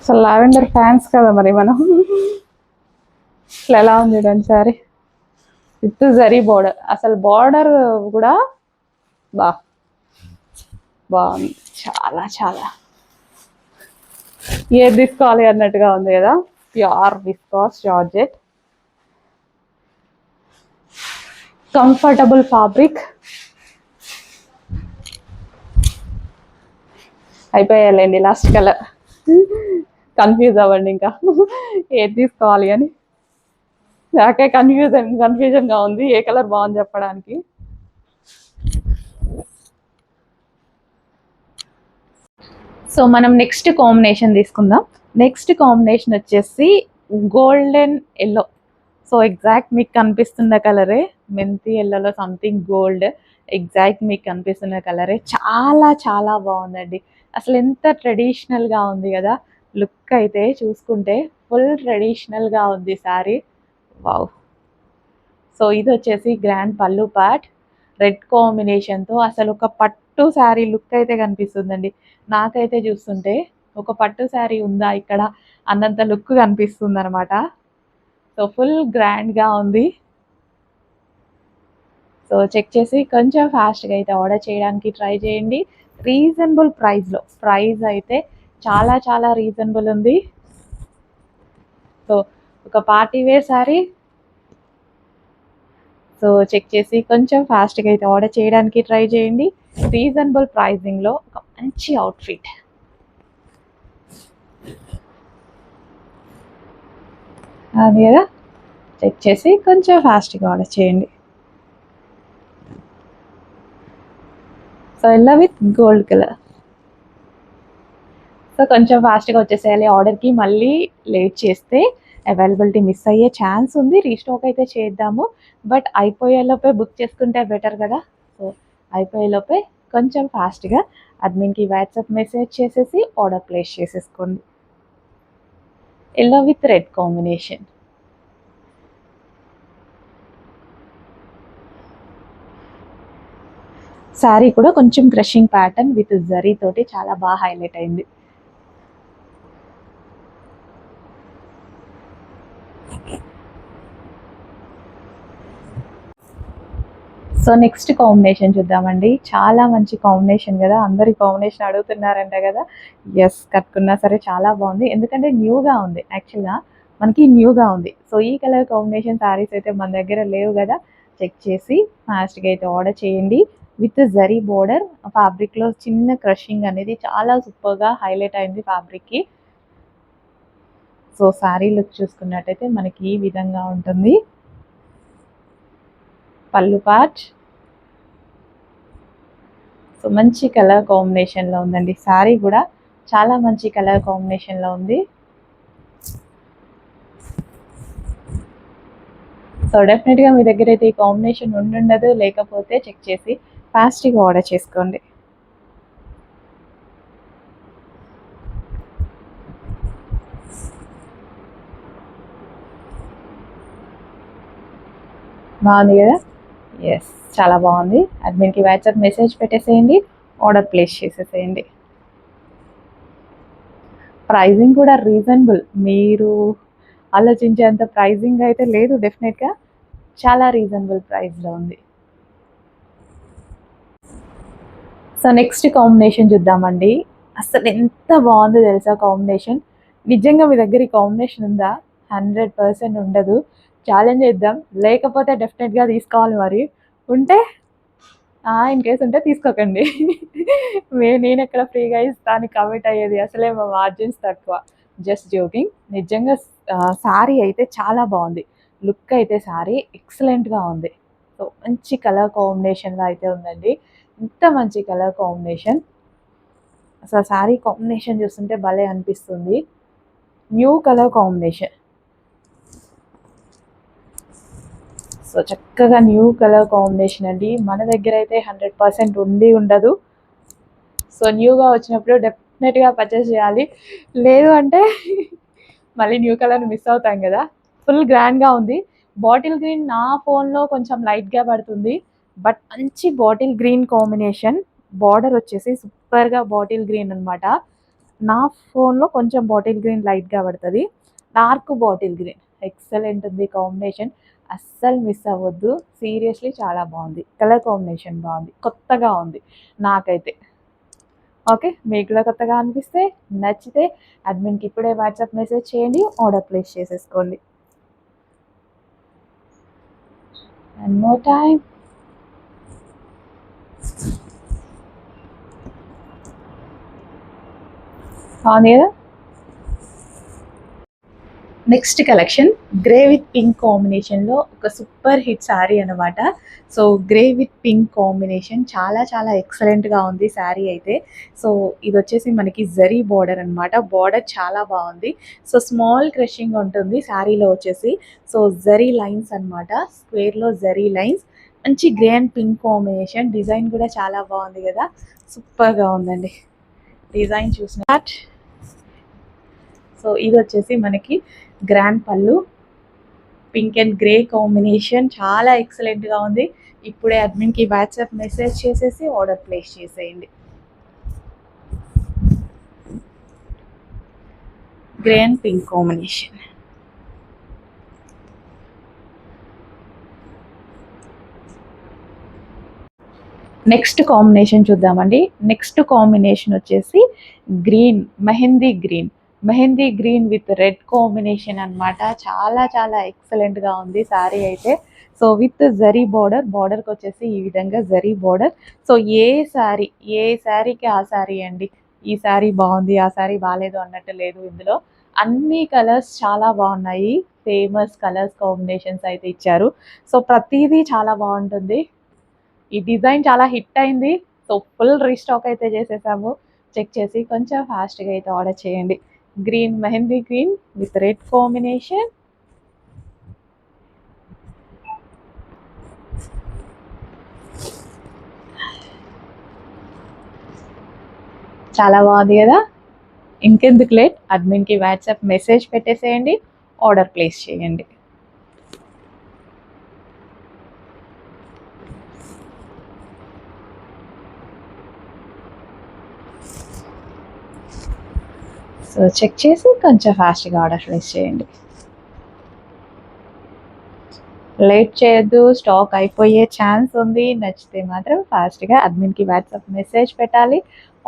అసలు లావెండర్ ఫ్యాన్స్ కదా మరి మనం. అసలు ఎలా ఉంది చూడండి సారీ, విత్ జరీ బోర్డర్, అసలు బోర్డర్ కూడా బాగుంది, చాలా చాలా ఏది తీసుకోవాలి అన్నట్టుగా ఉంది కదా. Pure viscose georgette, comfortable fabric. అయిపోయాలండి లాస్ట్ కలర్, కన్ఫ్యూజ్ అవ్వండి ఇంకా ఏది తీసుకోవాలి అని. నాకే కన్ఫ్యూజన్గా ఉంది ఏ కలర్ బాగుంది చెప్పడానికి. సో మనం నెక్స్ట్ కాంబినేషన్ తీసుకుందాం. నెక్స్ట్ కాంబినేషన్ వచ్చేసి గోల్డెన్ ఎల్లో. సో ఎగ్జాక్ట్ మీకు కనిపిస్తున్న కలరే మెంతి ఎల్లోలో సంథింగ్ గోల్డ్. ఎగ్జాక్ట్ మీకు కనిపిస్తున్న కలరే చాలా చాలా బాగుందండి. అసలు ఎంత ట్రెడిషనల్గా ఉంది కదా లుక్. అయితే చూసుకుంటే ఫుల్ ట్రెడిషనల్గా ఉంది శారీ. వావ్. సో ఇది వచ్చేసి గ్రాండ్ పళ్ళు పార్ట్ రెడ్ కాంబినేషన్తో అసలు ఒక పట్టు శారీ లుక్ అయితే కనిపిస్తుందండి. నాకైతే చూస్తుంటే ఒక పట్టు శారీ ఉందా ఇక్కడ అన్నంత లుక్ కనిపిస్తుంది అనమాట. సో ఫుల్ గ్రాండ్గా ఉంది. సో చెక్ చేసి కొంచెం ఫాస్ట్గా అయితే ఆర్డర్ చేయడానికి ట్రై చేయండి. రీజనబుల్ ప్రైస్లో, ప్రైస్ అయితే చాలా చాలా రీజనబుల్ ఉంది. సో ఒక party wear sari. So check చేసి కొంచెం ఫాస్ట్గా అయితే ఆర్డర్ చేయడానికి ట్రై చేయండి. రీజనబుల్ ప్రైజింగ్లో ఒక మంచి అవుట్ఫిట్. అది కదా, చెక్ చేసి కొంచెం ఫాస్ట్గా ఆర్డర్ చేయండి. సో ఇలా విత్ గోల్డ్ కలర్. సో కొంచెం ఫాస్ట్గా వచ్చేసేయాలి ఆర్డర్కి. మళ్ళీ లేట్ చేస్తే అవైలబిలిటీ మిస్ అయ్యే ఛాన్స్ ఉంది. రీస్టాక్ అయితే చేద్దాము, బట్ అయిపోయేలోపే బుక్ చేసుకుంటే బెటర్ కదా. సో అయిపోయేలోపే కొంచెం ఫాస్ట్గా అడ్మిన్కి వాట్సాప్ మెసేజ్ చేసేసి ఆర్డర్ ప్లేస్ చేసేసుకోండి. Yellow with red combination. Sari కూడా కొంచెం క్రషింగ్ ప్యాటర్న్ విత్ జరీ తోటి చాలా బాగా హైలైట్ అయింది. సో నెక్స్ట్ కాంబినేషన్ చూద్దామండి. చాలా మంచి కాంబినేషన్ కదా, అందరి కాంబినేషన్ అడుగుతున్నారంట కదా. ఎస్, కట్టుకున్నా సరే చాలా బాగుంది, ఎందుకంటే న్యూగా ఉంది. యాక్చువల్గా మనకి న్యూగా ఉంది. సో ఈ కలర్ కాంబినేషన్ శారీస్ అయితే మన దగ్గర లేవు కదా. చెక్ చేసి ఫాస్ట్గా అయితే ఆర్డర్ చేయండి. విత్ జరీ బోర్డర్ ఫ్యాబ్రిక్లో చిన్న క్రషింగ్ అనేది చాలా సూపర్గా హైలైట్ అయింది ఫ్యాబ్రిక్కి. సో శారీ లుక్ చూసుకున్నట్టయితే మనకి ఈ విధంగా ఉంటుంది. పళ్ళు పార్ట్. సో మంచి కలర్ కాంబినేషన్లో ఉందండి. శారీ కూడా చాలా మంచి కలర్ కాంబినేషన్లో ఉంది. సో డెఫినెట్గా మీ దగ్గర అయితే ఈ కాంబినేషన్ ఉండదు, లేకపోతే చెక్ చేసి ఫాస్ట్గా ఆర్డర్ చేసుకోండి. బాగుంది కదా. ఎస్, చాలా బాగుంది. అడ్మిన్కి వాట్సాప్ మెసేజ్ పెట్టేసేయండి, ఆర్డర్ ప్లేస్ చేసేసేయండి. ప్రైజింగ్ కూడా రీజనబుల్, మీరు ఆలోచించేంత ప్రైజింగ్ అయితే లేదు. డెఫినెట్గా చాలా రీజనబుల్ ప్రైస్లో ఉంది. సో నెక్స్ట్ కాంబినేషన్ చూద్దామండి. అసలు ఎంత బాగుందో తెలుసా కాంబినేషన్. నిజంగా మీ దగ్గర ఈ కాంబినేషన్ ఉందా? 100% ఉండదు. ఛాలెంజ్ చేద్దాం, లేకపోతే డెఫినెట్గా తీసుకోవాలి. మరి ఉంటే ఇన్ కేస్ ఉంటే తీసుకోకండి. నేను ఎక్కడ ఫ్రీగా ఇస్తాను కమిట్ అయ్యేది, అసలే మా మార్జిన్స్ తక్కువ. Just joking. నిజంగా శారీ అయితే చాలా బాగుంది. లుక్ అయితే శారీ ఎక్సలెంట్గా ఉంది. సో మంచి కలర్ కాంబినేషన్లో అయితే ఉందండి. ఇంత మంచి కలర్ కాంబినేషన్, అసలు శారీ కాంబినేషన్ చూస్తుంటే భలే అనిపిస్తుంది. New colour combination. సో చక్కగా న్యూ కలర్ కాంబినేషన్ అండి. మన దగ్గర అయితే 100% ఉండదు. సో న్యూగా వచ్చినప్పుడు డెఫినెట్గా పర్చేస్ చేయాలి, లేదు అంటే మళ్ళీ న్యూ కలర్ మిస్ అవుతాం కదా. ఫుల్ గ్రాండ్గా ఉంది. బాటిల్ గ్రీన్ నా ఫోన్లో కొంచెం లైట్గా పడుతుంది, బట్ మంచి బాటిల్ గ్రీన్ కాంబినేషన్. బార్డర్ వచ్చేసి సూపర్గా బాటిల్ గ్రీన్ అనమాట. నా ఫోన్లో కొంచెం బాటిల్ గ్రీన్ లైట్గా పడుతుంది, డార్క్ బాటిల్ గ్రీన్. ఎక్సలెంట్ ఉంది కాంబినేషన్, అస్సలు మిస్ అవ్వద్దు. సీరియస్లీ చాలా బాగుంది. కలర్ కాంబినేషన్ బాగుంది, కొత్తగా ఉంది నాకైతే. ఓకే, మీకు కూడా కొత్తగా అనిపిస్తే, నచ్చితే అడ్మిన్కి ఇప్పుడే వాట్సాప్ మెసేజ్ చేయండి, ఆర్డర్ ప్లేస్ చేసేసుకోండి. And more time. బాగుంది కదా. Next collection grey with pink కాంబినేషన్లో ఒక సూపర్ హిట్ శారీ అనమాట. So grey with pink combination చాలా చాలా ఎక్సలెంట్గా ఉంది శారీ అయితే. సో ఇది వచ్చేసి మనకి జరీ బార్డర్ అనమాట. బార్డర్ చాలా బాగుంది. సో స్మాల్ క్రషింగ్ ఉంటుంది శారీలో వచ్చేసి. సో జరీ లైన్స్ అనమాట, స్క్వేర్లో జరీ లైన్స్, మంచి grey and pink combination. Design కూడా చాలా బాగుంది కదా, సూపర్గా ఉందండి డిజైన్ చూసిన. సో ఇది వచ్చేసి మనకి గ్రాండ్ పళ్ళు, పింక్ అండ్ గ్రే కాంబినేషన్ చాలా ఎక్సలెంట్గా ఉంది. ఇప్పుడే అడ్మిన్కి వాట్సాప్ మెసేజ్ చేసేసి ఆర్డర్ ప్లేస్ చేసేయండి. Grey and pink combination. Next combination చూద్దామండి. నెక్స్ట్ కాంబినేషన్ వచ్చేసి green, mehndi green with red combination అనమాట. చాలా చాలా ఎక్సలెంట్గా ఉంది శారీ అయితే. సో విత్ జరీ బార్డర్కి వచ్చేసి ఈ విధంగా జరీ బార్డర్. సో ఏ శారీకి ఆ శారీ అండి. ఈ శారీ బాగుంది, ఆ శారీ బాగాలేదు అన్నట్టు లేదు. ఇందులో అన్ని కలర్స్ చాలా బాగున్నాయి. ఫేమస్ కలర్స్ కాంబినేషన్స్ అయితే ఇచ్చారు. సో ప్రతిదీ చాలా బాగుంటుంది. ఈ డిజైన్ చాలా హిట్ అయింది. సో ఫుల్ రీస్టాక్ అయితే చేసేసాము. చెక్ చేసి కొంచెం ఫాస్ట్గా అయితే ఆర్డర్ చేయండి. Green, mehndi green with red combination. చాలా బాగుంది కదా. ఇంకెందుకు లేట్, అడ్మిన్కి వాట్సాప్ మెసేజ్ పెట్టేసేయండి, ఆర్డర్ ప్లేస్ చేయండి. సో చెక్ చేసి కొంచెం ఫాస్ట్గా ఆర్డర్ ప్లేస్ చేయండి. లేట్ చేయొద్దు, స్టాక్ అయిపోయే ఛాన్స్ ఉంది. నచ్చితే మాత్రం ఫాస్ట్గా అడ్మిన్కి వాట్సాప్ మెసేజ్ పెట్టాలి,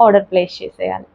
ఆర్డర్ ప్లేస్ చేసేయాలి.